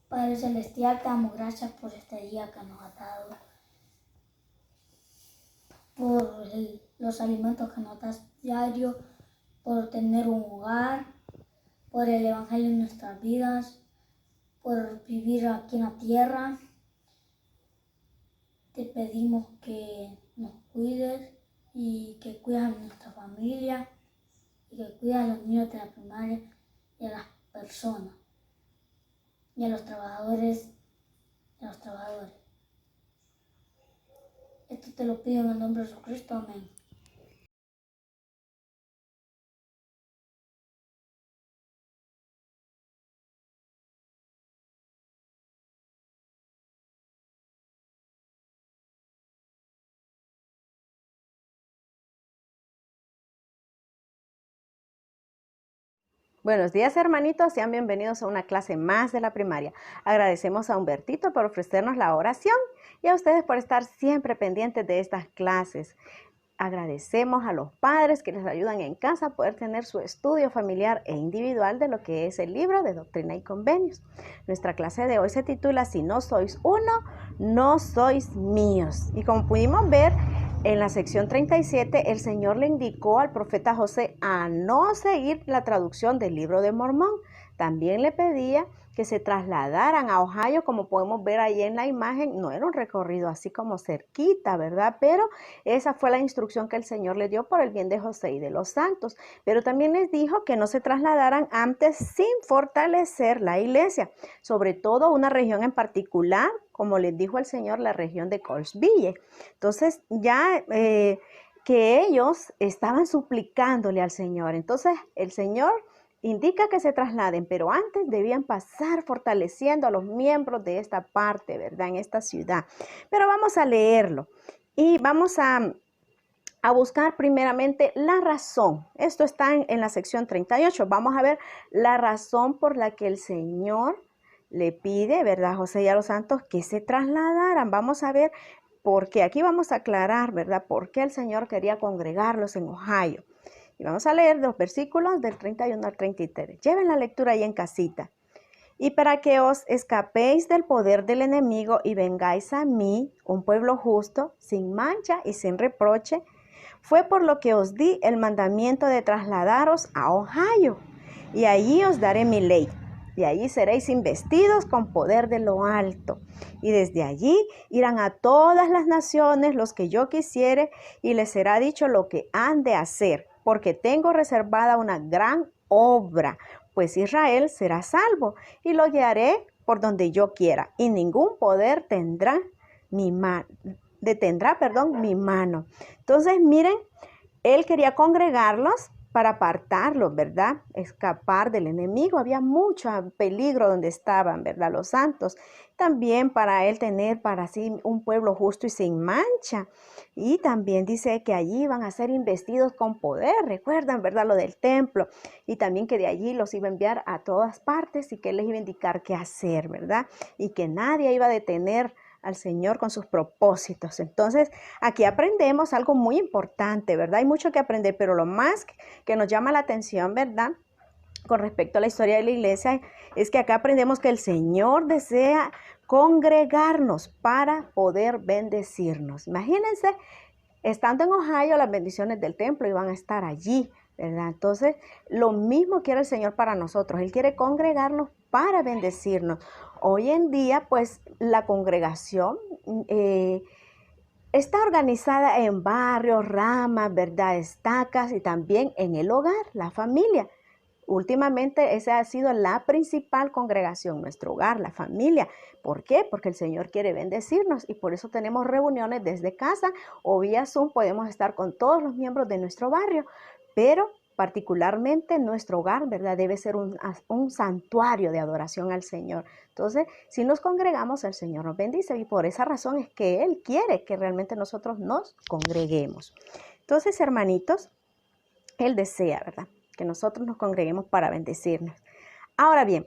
Padre Celestial, te damos gracias por este día que nos has dado, por los alimentos que nos das diario, por tener un hogar, por el Evangelio en nuestras vidas, por vivir aquí en la tierra. Te pedimos que nos cuides y que cuides a nuestra familia y que cuides a los niños de la primaria y a las personas y a los trabajadores Esto te lo pido en el nombre de Jesucristo. Amén. Buenos días, hermanitos, sean bienvenidos a una clase más de la primaria. Agradecemos a Humbertito por ofrecernos la oración y a ustedes por estar siempre pendientes de estas clases. Agradecemos a los padres que les ayudan en casa a poder tener su estudio familiar e individual de lo que es el libro de Doctrina y Convenios. Nuestra clase de hoy se titula Si no sois uno, no sois míos. Y como pudimos ver, en la sección 37, el Señor le indicó al profeta José a no seguir la traducción del libro de Mormón. También le pedía que se trasladaran a Ohio, como podemos ver ahí en la imagen. No era un recorrido así como cerquita, ¿verdad? Pero esa fue la instrucción que el Señor le dio por el bien de José y de los santos. Pero también les dijo que no se trasladaran antes sin fortalecer la iglesia, sobre todo una región en particular, como les dijo el Señor, la región de Colesville. Entonces ya que ellos estaban suplicándole al Señor. Entonces el Señor indica que se trasladen, pero antes debían pasar fortaleciendo a los miembros de esta parte, ¿verdad? En esta ciudad. Pero vamos a leerlo y vamos a buscar primeramente la razón. Esto está en la sección 38. Vamos a ver la razón por la que el Señor le pide, ¿verdad? José y a los santos que se trasladaran. Vamos a ver por qué. Aquí vamos a aclarar, ¿verdad? Por qué el Señor quería congregarlos en Ohio. Y vamos a leer los versículos del 31 al 33. Lleven la lectura ahí en casita. Y para que os escapéis del poder del enemigo y vengáis a mí, un pueblo justo, sin mancha y sin reproche, fue por lo que os di el mandamiento de trasladaros a Ohio, y allí os daré mi ley, y allí seréis investidos con poder de lo alto. Y desde allí irán a todas las naciones los que yo quisiere, y les será dicho lo que han de hacer, porque tengo reservada una gran obra, pues Israel será salvo, y lo guiaré por donde yo quiera, y ningún poder detendrá mi mano. Entonces, miren, él quería congregarlos para apartarlos, ¿verdad? Escapar del enemigo. Había mucho peligro donde estaban, ¿verdad? Los santos. También para él tener para sí un pueblo justo y sin mancha. Y también dice que allí iban a ser investidos con poder. Recuerdan, ¿verdad? Lo del templo. Y también que de allí los iba a enviar a todas partes y que él les iba a indicar qué hacer, ¿verdad? Y que nadie iba a detener al Señor con sus propósitos. Entonces, aquí aprendemos algo muy importante, ¿verdad? Hay mucho que aprender, pero lo más que nos llama la atención, ¿verdad? Con respecto a la historia de la iglesia, es que acá aprendemos que el Señor desea congregarnos para poder bendecirnos. Imagínense, estando en Ohio, las bendiciones del templo iban a estar allí, ¿verdad? Entonces, lo mismo quiere el Señor para nosotros. Él quiere congregarnos para bendecirnos. Hoy en día, pues, la congregación está organizada en barrios, ramas, ¿verdad? Estacas y también en el hogar, la familia. Últimamente esa ha sido la principal congregación, nuestro hogar, la familia. ¿Por qué? Porque el Señor quiere bendecirnos y por eso tenemos reuniones desde casa o vía Zoom. Podemos estar con todos los miembros de nuestro barrio, pero particularmente nuestro hogar, ¿verdad? Debe ser un santuario de adoración al Señor. Entonces, si nos congregamos, el Señor nos bendice y por esa razón es que Él quiere que realmente nosotros nos congreguemos. Entonces, hermanitos, Él desea, ¿verdad?, que nosotros nos congreguemos para bendecirnos. Ahora bien,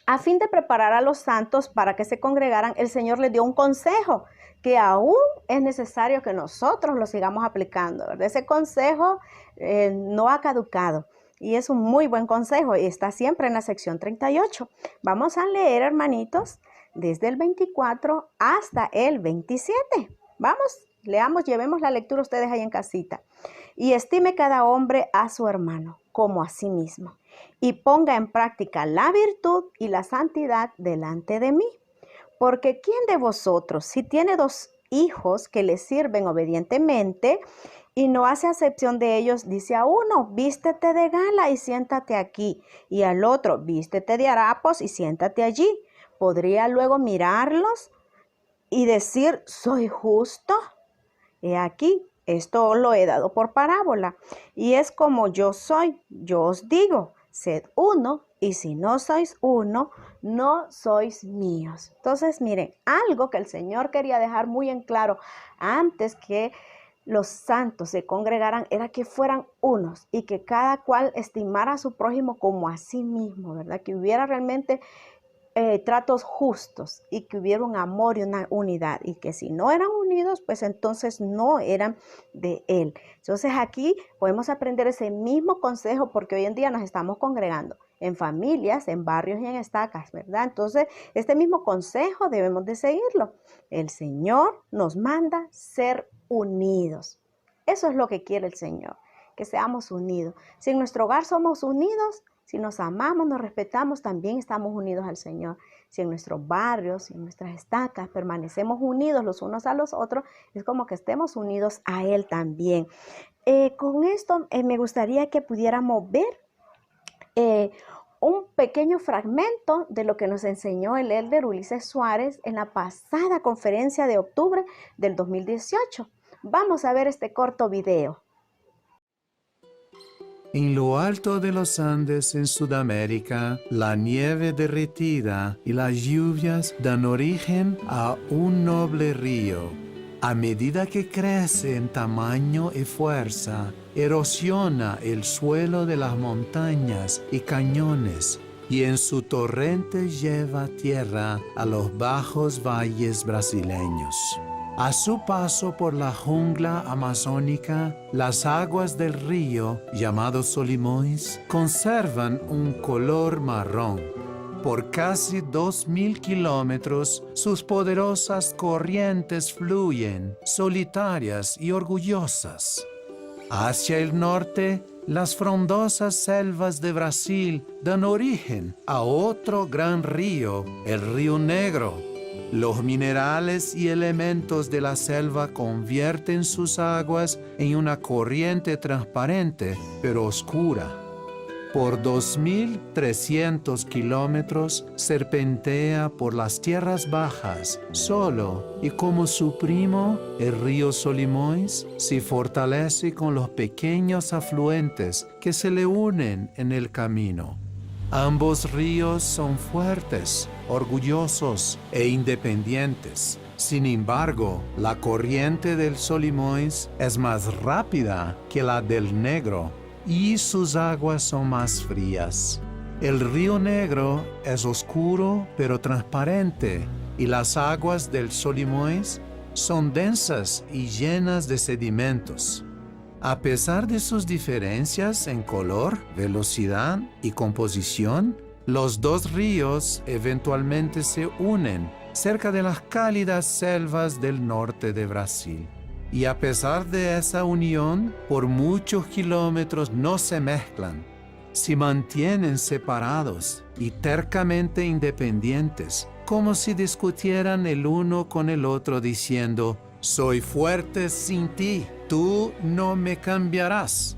a fin de preparar a los santos para que se congregaran, el Señor les dio un consejo que aún es necesario que nosotros lo sigamos aplicando, ¿verdad? Ese consejo no ha caducado. Y es un muy buen consejo y está siempre en la sección 38. Vamos a leer, hermanitos, desde el 24 hasta el 27. Vamos, leamos, llevemos la lectura ustedes ahí en casita. Y estime cada hombre a su hermano como a sí mismo, y ponga en práctica la virtud y la santidad delante de mí. Porque ¿quién de vosotros, si tiene 2 hijos que le sirven obedientemente y no hace acepción de ellos, dice a uno, vístete de gala y siéntate aquí, y al otro, vístete de harapos y siéntate allí? ¿Podría luego mirarlos y decir, soy justo? He aquí, esto lo he dado por parábola, y es como yo soy, yo os digo, sed uno, y si no sois uno, no sois míos. Entonces, miren, algo que el Señor quería dejar muy en claro antes que los santos se congregaran era que fueran unos y que cada cual estimara a su prójimo como a sí mismo, ¿verdad? Que hubiera realmente tratos justos y que hubiera un amor y una unidad, y que si no eran unidos, pues entonces no eran de Él. Entonces aquí podemos aprender ese mismo consejo, porque hoy en día nos estamos congregando en familias, en barrios y en estacas, ¿verdad? Entonces este mismo consejo debemos de seguirlo. El Señor nos manda ser unidos. Eso es lo que quiere el Señor, que seamos unidos. Si en nuestro hogar somos unidos, si nos amamos, nos respetamos, también estamos unidos al Señor. Si en nuestros barrios, si en nuestras estacas permanecemos unidos los unos a los otros, es como que estemos unidos a Él también. Con esto me gustaría que pudiéramos ver un pequeño fragmento de lo que nos enseñó el elder Ulises Suárez en la pasada conferencia de octubre del 2018. Vamos a ver este corto video. En lo alto de los Andes en Sudamérica, la nieve derretida y las lluvias dan origen a un noble río. A medida que crece en tamaño y fuerza, erosiona el suelo de las montañas y cañones, y en su torrente lleva tierra a los bajos valles brasileños. A su paso por la jungla amazónica, las aguas del río, llamado Solimões, conservan un color marrón. Por casi 2.000 kilómetros, sus poderosas corrientes fluyen, solitarias y orgullosas. Hacia el norte, las frondosas selvas de Brasil dan origen a otro gran río, el Río Negro. Los minerales y elementos de la selva convierten sus aguas en una corriente transparente, pero oscura. Por 2.300 kilómetros serpentea por las tierras bajas, solo, y como su primo, el río Solimões, se fortalece con los pequeños afluentes que se le unen en el camino. Ambos ríos son fuertes, orgullosos e independientes. Sin embargo, la corriente del Solimões es más rápida que la del Negro y sus aguas son más frías. El río Negro es oscuro pero transparente, y las aguas del Solimões son densas y llenas de sedimentos. A pesar de sus diferencias en color, velocidad y composición, los dos ríos eventualmente se unen cerca de las cálidas selvas del norte de Brasil. Y a pesar de esa unión, por muchos kilómetros no se mezclan. Se mantienen separados y tercamente independientes, como si discutieran el uno con el otro diciendo, «Soy fuerte sin ti, tú no me cambiarás».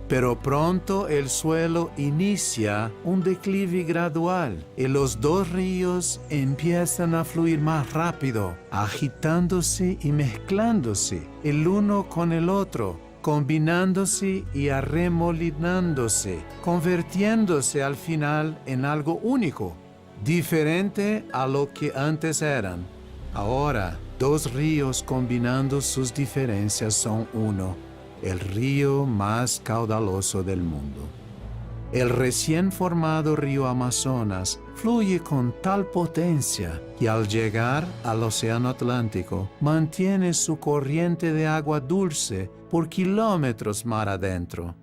Pero pronto el suelo inicia un declive gradual y los dos ríos empiezan a fluir más rápido, agitándose y mezclándose el uno con el otro, combinándose y arremolinándose, convirtiéndose al final en algo único, diferente a lo que antes eran. Ahora, dos ríos combinando sus diferencias son uno, el río más caudaloso del mundo. El recién formado río Amazonas fluye con tal potencia que al llegar al Océano Atlántico mantiene su corriente de agua dulce por kilómetros mar adentro.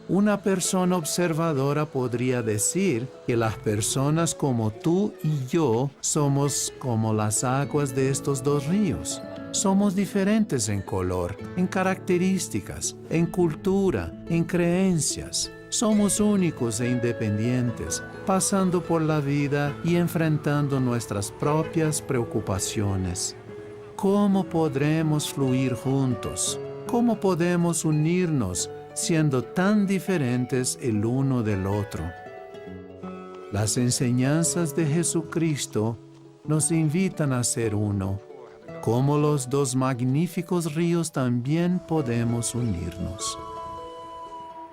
Una persona observadora podría decir que las personas como tú y yo somos como las aguas de estos dos ríos. Somos diferentes en color, en características, en cultura, en creencias. Somos únicos e independientes, pasando por la vida y enfrentando nuestras propias preocupaciones. ¿Cómo podremos fluir juntos? ¿Cómo podemos unirnos siendo tan diferentes el uno del otro? Las enseñanzas de Jesucristo nos invitan a ser uno. Como los dos magníficos ríos también podemos unirnos.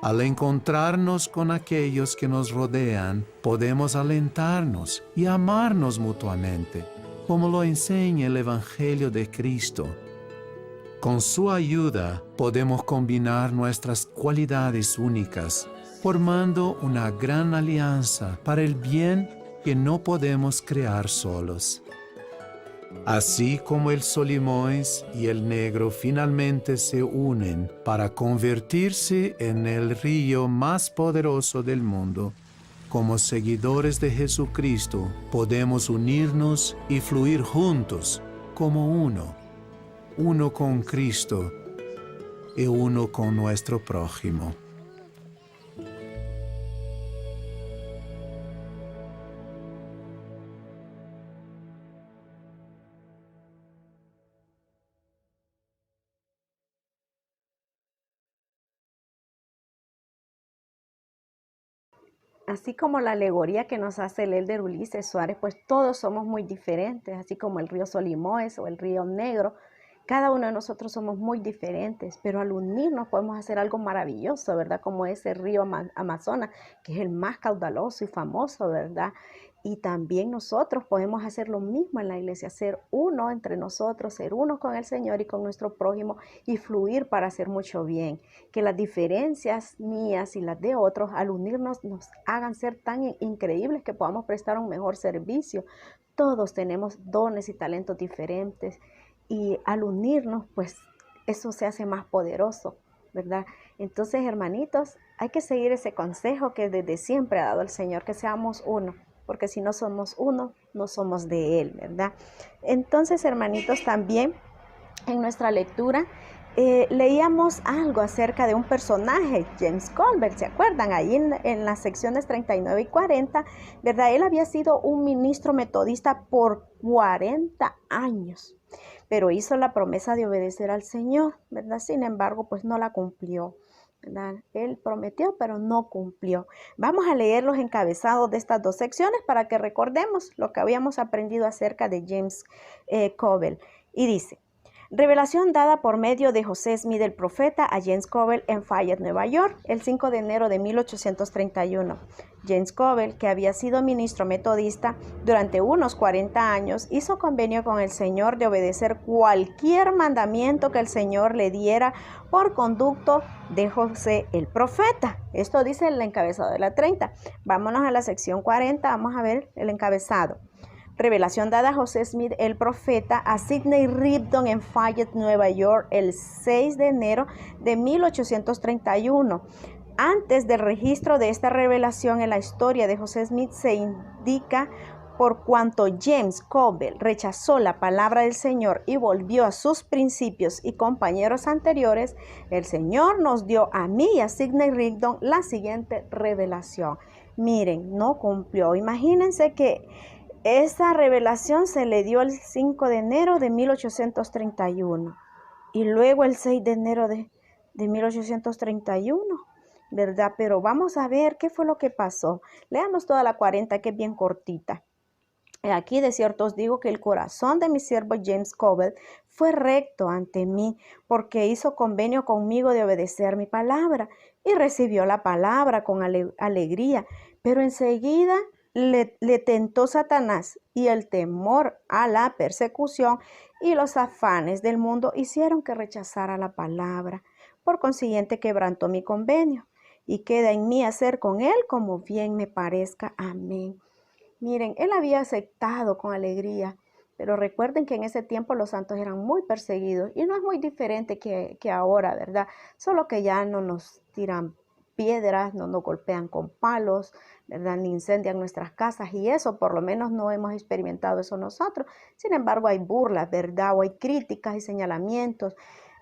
Al encontrarnos con aquellos que nos rodean, podemos alentarnos y amarnos mutuamente, como lo enseña el Evangelio de Cristo. Con su ayuda podemos combinar nuestras cualidades únicas, formando una gran alianza para el bien que no podemos crear solos. Así como el Solimoes y el Negro finalmente se unen para convertirse en el río más poderoso del mundo, como seguidores de Jesucristo podemos unirnos y fluir juntos como uno con Cristo y uno con nuestro prójimo. Así como la alegoría que nos hace el elder Ulises Suárez, pues todos somos muy diferentes, así como el río Solimoes o el río Negro. Cada uno de nosotros somos muy diferentes, pero al unirnos podemos hacer algo maravilloso, ¿verdad? Como ese río Amazonas, que es el más caudaloso y famoso, ¿verdad? Y también nosotros podemos hacer lo mismo en la iglesia, ser uno entre nosotros, ser uno con el Señor y con nuestro prójimo y fluir para hacer mucho bien. Que las diferencias mías y las de otros al unirnos nos hagan ser tan increíbles que podamos prestar un mejor servicio. Todos tenemos dones y talentos diferentes y al unirnos pues eso se hace más poderoso, ¿verdad? Entonces, hermanitos, hay que seguir ese consejo que desde siempre ha dado el Señor, que seamos uno, porque si no somos uno, no somos de Él, ¿verdad? Entonces, hermanitos, también en nuestra lectura leíamos algo acerca de un personaje, James Colbert, ¿se acuerdan? Ahí en las secciones 39 y 40, ¿verdad? Él había sido un ministro metodista por 40 años, pero hizo la promesa de obedecer al Señor, ¿verdad? Sin embargo, pues no la cumplió, ¿verdad? Él prometió, pero no cumplió. Vamos a leer los encabezados de estas dos secciones para que recordemos lo que habíamos aprendido acerca de James Colbert. Y dice: revelación dada por medio de José Smith el profeta a James Colbert en Fayette, Nueva York, el 5 de enero de 1831. James Colbert, que había sido ministro metodista durante unos 40 años, hizo convenio con el Señor de obedecer cualquier mandamiento que el Señor le diera por conducto de José el profeta. Esto dice el encabezado de la 30. Vámonos a la sección 40, vamos a ver el encabezado. Revelación dada a José Smith el profeta a Sidney Rigdon en Fayette, Nueva York, el 6 de enero de 1831. Antes del registro de esta revelación en la historia de José Smith se indica: por cuanto James Colbert rechazó la palabra del Señor y volvió a sus principios y compañeros anteriores, el Señor nos dio a mí y a Sidney Rigdon la siguiente revelación. Miren, no cumplió. Imagínense que esa revelación se le dio el 5 de enero de 1831 y luego el 6 de enero de 1831, ¿verdad? Pero vamos a ver qué fue lo que pasó. Leamos toda la 40, que es bien cortita. Aquí de cierto os digo que el corazón de mi siervo James Colbert fue recto ante mí, porque hizo convenio conmigo de obedecer mi palabra y recibió la palabra con alegría, pero enseguida le tentó Satanás y el temor a la persecución y los afanes del mundo hicieron que rechazara la palabra. Por consiguiente quebrantó mi convenio y queda en mí hacer con él como bien me parezca. Amén. Miren, él había aceptado con alegría, pero recuerden que en ese tiempo los santos eran muy perseguidos y no es muy diferente que ahora, ¿verdad? Solo que ya no nos tiran piedras, no nos golpean con palos, ¿verdad? Ni incendian nuestras casas, y eso por lo menos no hemos experimentado eso nosotros. Sin embargo, hay burlas, ¿verdad? O hay críticas y señalamientos,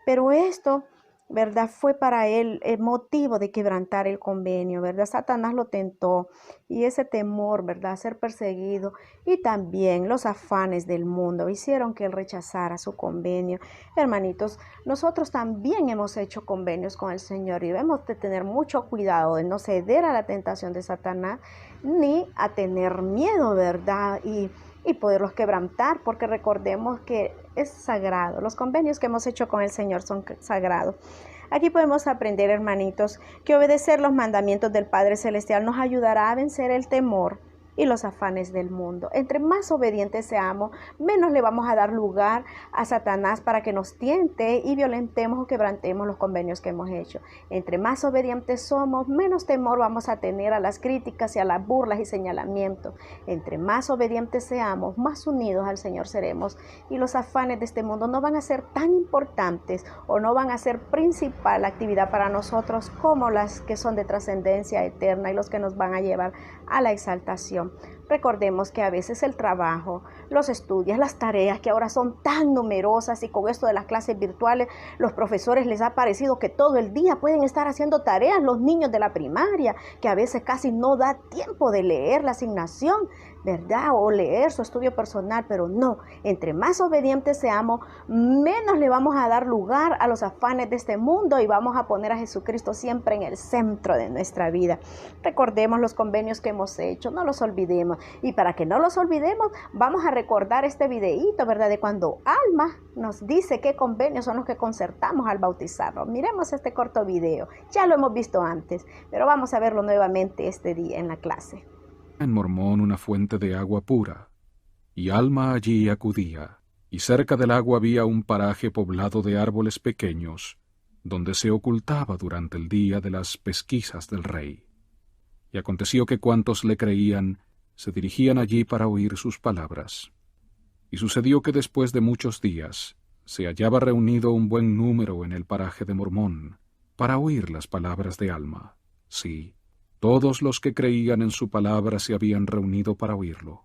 pero esto, ¿verdad? Fue para él el motivo de quebrantar el convenio, ¿verdad? Satanás lo tentó, y ese temor, ¿verdad? A ser perseguido y también los afanes del mundo hicieron que él rechazara su convenio. Hermanitos, nosotros también hemos hecho convenios con el Señor y debemos de tener mucho cuidado de no ceder a la tentación de Satanás ni a tener miedo, ¿verdad? Y poderlos quebrantar, porque recordemos que es sagrado. Los convenios que hemos hecho con el Señor son sagrados. Aquí podemos aprender, hermanitos, que obedecer los mandamientos del Padre Celestial nos ayudará a vencer el temor y los afanes del mundo. Entre más obedientes seamos, menos le vamos a dar lugar a Satanás para que nos tiente y violentemos o quebrantemos los convenios que hemos hecho. Entre más obedientes somos, menos temor vamos a tener a las críticas y a las burlas y señalamientos. Entre más obedientes seamos, más unidos al Señor seremos, y los afanes de este mundo no van a ser tan importantes o no van a ser principal actividad para nosotros como las que son de trascendencia eterna y los que nos van a llevar a la exaltación. Recordemos que a veces el trabajo, los estudios, las tareas que ahora son tan numerosas, y con esto de las clases virtuales, los profesores les ha parecido que todo el día pueden estar haciendo tareas, los niños de la primaria, que a veces casi no da tiempo de leer la asignación, ¿verdad? O leer su estudio personal, pero no, entre más obedientes seamos, menos le vamos a dar lugar a los afanes de este mundo y vamos a poner a Jesucristo siempre en el centro de nuestra vida. Recordemos los convenios que hemos hecho, no los olvidemos, y para que no los olvidemos, vamos a recordar este videíto, ¿verdad? De cuando Alma nos dice qué convenios son los que concertamos al bautizarnos. Miremos este corto video, ya lo hemos visto antes, pero vamos a verlo nuevamente este día en la clase. En Mormón una fuente de agua pura, y Alma allí acudía, y cerca del agua había un paraje poblado de árboles pequeños, donde se ocultaba durante el día de las pesquisas del rey. Y aconteció que cuantos le creían se dirigían allí para oír sus palabras. Y sucedió que después de muchos días se hallaba reunido un buen número en el paraje de Mormón para oír las palabras de Alma. Sí, todos los que creían en su palabra se habían reunido para oírlo.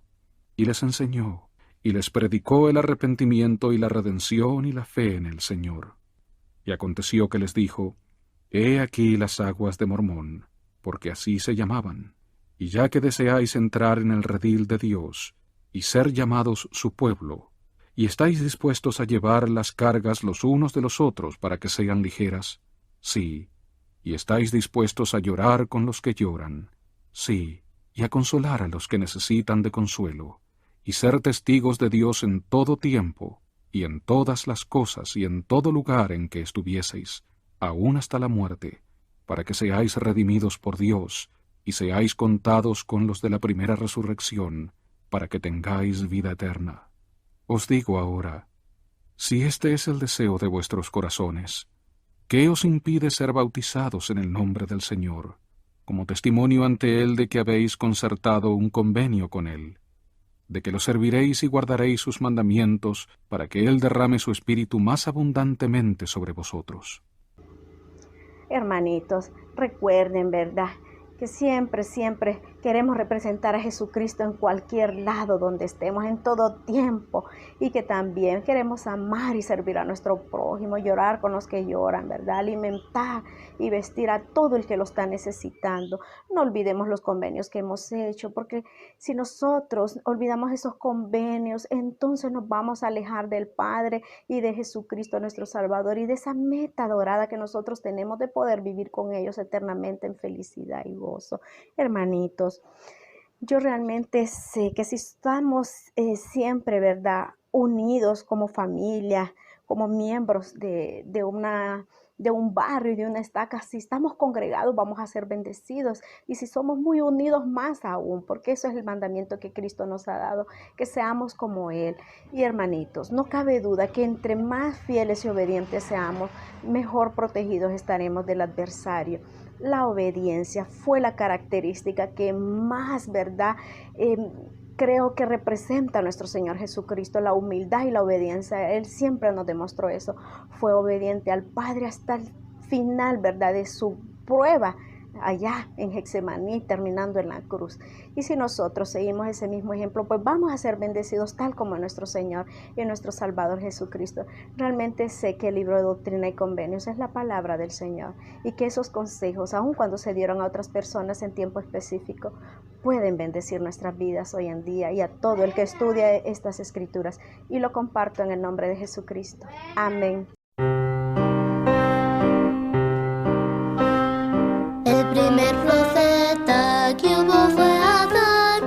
Y les enseñó, y les predicó el arrepentimiento y la redención y la fe en el Señor. Y aconteció que les dijo: He aquí las aguas de Mormón, porque así se llamaban. Y ya que deseáis entrar en el redil de Dios, y ser llamados su pueblo, y estáis dispuestos a llevar las cargas los unos de los otros para que sean ligeras, sí, y estáis dispuestos a llorar con los que lloran, sí, y a consolar a los que necesitan de consuelo, y ser testigos de Dios en todo tiempo, y en todas las cosas y en todo lugar en que estuvieseis, aun hasta la muerte, para que seáis redimidos por Dios, y seáis contados con los de la primera resurrección, para que tengáis vida eterna. Os digo ahora, si este es el deseo de vuestros corazones, ¿qué os impide ser bautizados en el nombre del Señor, como testimonio ante Él de que habéis concertado un convenio con Él, de que lo serviréis y guardaréis sus mandamientos, para que Él derrame su Espíritu más abundantemente sobre vosotros? Hermanitos, recuerden, ¿verdad?, que siempre queremos representar a Jesucristo en cualquier lado donde estemos, en todo tiempo, y que también queremos amar y servir a nuestro prójimo, llorar con los que lloran, ¿verdad? Alimentar y vestir a todo el que lo está necesitando. No olvidemos los convenios que hemos hecho, porque si nosotros olvidamos esos convenios, entonces nos vamos a alejar del Padre y de Jesucristo nuestro Salvador, y de esa meta dorada que nosotros tenemos de poder vivir con ellos eternamente en felicidad y gozo. Hermanitos, yo realmente sé que si estamos siempre, ¿verdad?, unidos como familia, como miembros de un barrio y de una estaca, si estamos congregados vamos a ser bendecidos, y si somos muy unidos más aún, porque eso es el mandamiento que Cristo nos ha dado, que seamos como Él. Y hermanitos, no cabe duda que entre más fieles y obedientes seamos, mejor protegidos estaremos del adversario. La obediencia fue la característica que más, ¿verdad?, creo que representa a nuestro Señor Jesucristo, la humildad y la obediencia. Él siempre nos demostró eso. Fue obediente al Padre hasta el final, ¿verdad?, de su prueba allá en Getsemaní, terminando en la cruz. Y si nosotros seguimos ese mismo ejemplo, pues vamos a ser bendecidos tal como nuestro Señor y nuestro Salvador Jesucristo. Realmente sé que el libro de Doctrina y Convenios es la palabra del Señor y que esos consejos, aun cuando se dieron a otras personas en tiempo específico, pueden bendecir nuestras vidas hoy en día y a todo el que estudia estas escrituras. Y lo comparto en el nombre de Jesucristo. Amén. El primer profeta que hubo fue Adán.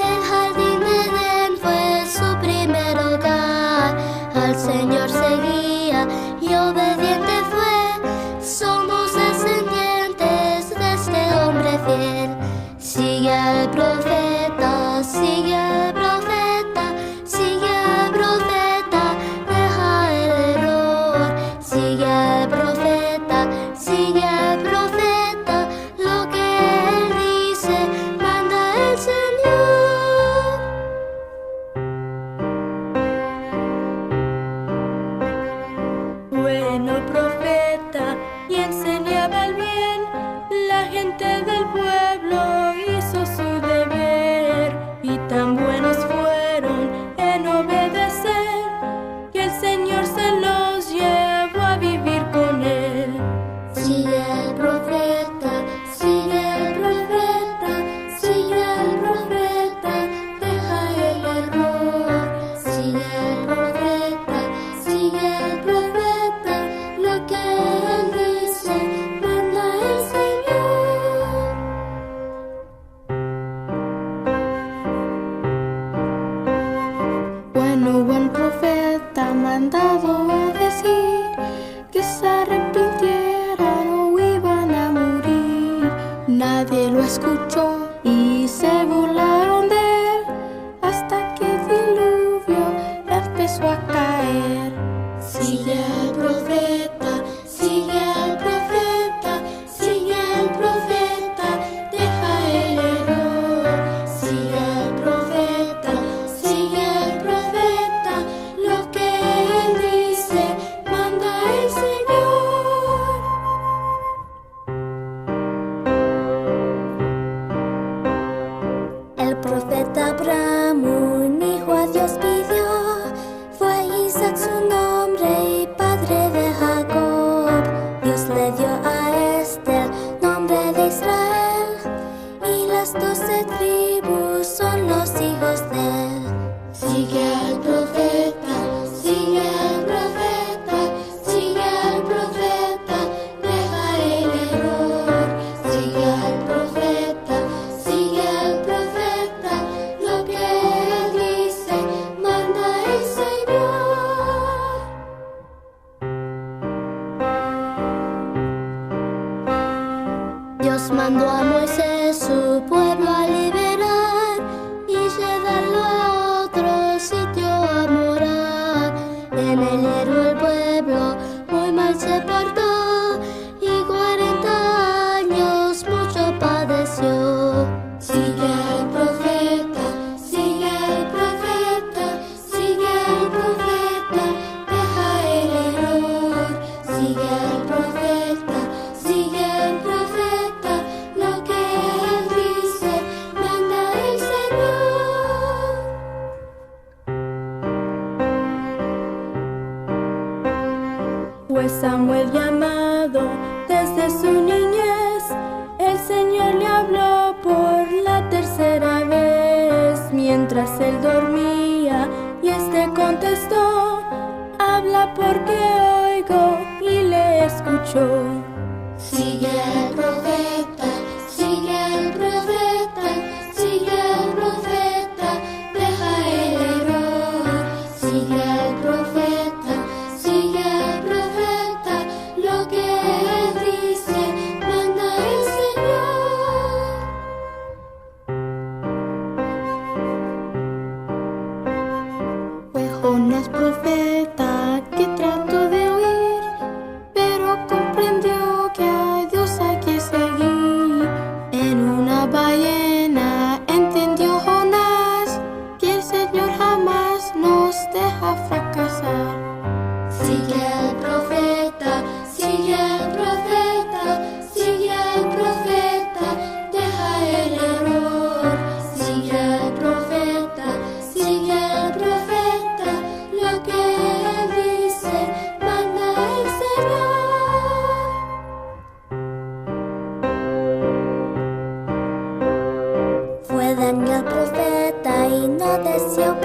El jardín de Edén fue su primer hogar. Al Señor seguía y obediente fue. Somos descendientes de este hombre fiel. Sigue al profeta, sigue al profeta, sigue al profeta, deja el error. Sigue al profeta, sigue al profeta, lo que él dice, manda el Señor. Bueno profeta, y enseñaba el bien, la gente del pueblo hizo su deber, y tan buenos fueron en obedecer, que el Señor se los llevó a vivir con él. Sigue al profeta, sigue al profeta, sigue al profeta, deja el error. Sigue al profeta, sigue al profeta, lo que él dice, manda el Señor. Bueno, buen profeta mandado a decir que se arrepintieran o iban a morir. Nadie lo escuchó y se burlaron de él hasta que el diluvio empezó a caer. Sigue al profeta, sigue al profeta, sigue al profeta, deja el error. Sigue al profeta, sigue al profeta, lo que él dice, manda el Señor. El profeta Abraham un hijo a Dios pidió, fue Isaac su nombre y padre de Jacob. Dios le dio a este el nombre de Israel, y las 12 tribus son los hijos de él. Sigue al profeta, sigue al profeta, sigue al profeta, deja el error. Sigue al profeta, sigue al profeta, lo que él dice, manda el Señor. Dios mandó a Moisés su pueblo a liberar y llevarlo a otro sitio a morar. En el hierro el pueblo muy mal se portó y 40 años mucho padeció. Sigue al profeta, sigue al profeta, sigue al profeta, deja el error. Sigue al profeta, sigue al profeta, lo que él dice, manda el Señor. Fue Samuel llamado desde su niñez, el Señor le habló por la tercera vez, mientras él dormía y este contestó, habla porque oigo, y le escuchó. Sigue al profeta, sigue al profeta, sigue al profeta, deja el error. Sigue al profeta, sigue al profeta, lo que él dice, manda el Señor. Fue Jonás profeta que trató de huir, pero comprendió que a Dios hay que seguir. Daniel profeta y no deseó